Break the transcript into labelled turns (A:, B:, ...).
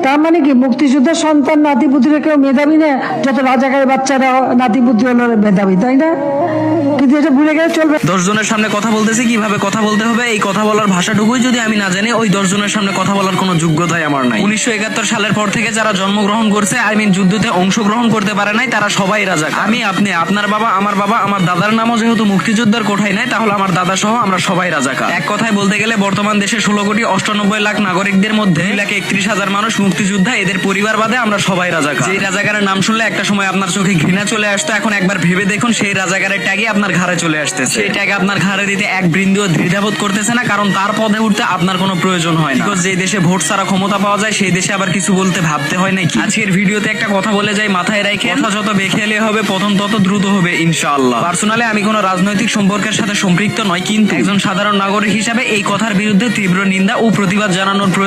A: তার মানে কি মুক্তিযোদ্ধার সন্তান নাতিপুতিরা কেউ মেধাবী না, যত রাজাকারের বাচ্চারা নাতিপুতি হলো মেধাবী, তাই না? কিন্তু এটা ভুলে গেলে চলবে।
B: 10 জনের সামনে কথা বলতেছি, কিভাবে কথা বলতে হবে এই কথা বলার ভাষাটুকুই যদি আমি না জানি, ওই 10 জনের সামনে কথা বলার কোনো যোগ্যতাই আমার নাই। 1971 সালের পর থেকে যারা জন্মগ্রহণ করছে, যুদ্ধতে অংশগ্রহণ করতে পারে নাই, তারা সবাই রাজাকার। আমি, আপনি, আপনার বাবা, আমার দাদার নামও যেহেতু মুক্তিযোদ্ধার কোঠায় নাই, তাহলে আমার দাদা সহ আমরা সবাই রাজাকার। এক কথায় বলতে গেলে বর্তমান দেশে 16,98,00,000 নাগরিকদের মধ্যে 2,31,000 মানুষ মুক্তিযোদ্ধা, এদের পরিবার বাদে আমরা সবাই রাজাকার। যে রাজাকারের নাম শুনলে একটা সময় আপনার চোখে ঘৃণা চলে আসতো, এখন একবার ভেবে দেখুন সেই রাজাকারের ট্যাগে আপনার ঘাড়ে চলে আসতেছে। সেই ট্যাগ আপনার ঘাড়ে দিতে এক বৃন্দিও দ্বিধাবোধ করতেছে না, কারণ তার পদে উঠতে আপনার কোনো প্রয়োজন হয় না। যে দেশে ভোট ছাড়া ক্ষমতা পাওয়া যায়, সেই দেশে আবার কিছু বলতে ভাবতে হয় নাকি? আজকের ভিডিওতে একটা কথা বলে যাই, মাথায় রাখে, কথা যত বেখেয়ালি হবে পতন তত দ্রুত হবে ইনশাআল্লাহ। পার্সোনালি আমি কোনো রাজনৈতিক সম্পর্কের সাথে সম্পৃক্ত নয়, কিন্তু একজন সাধারণ নাগরিক হিসাবে এই কথার বিরুদ্ধে তীব্র নিন্দা ও প্রতিবাদ জানানোর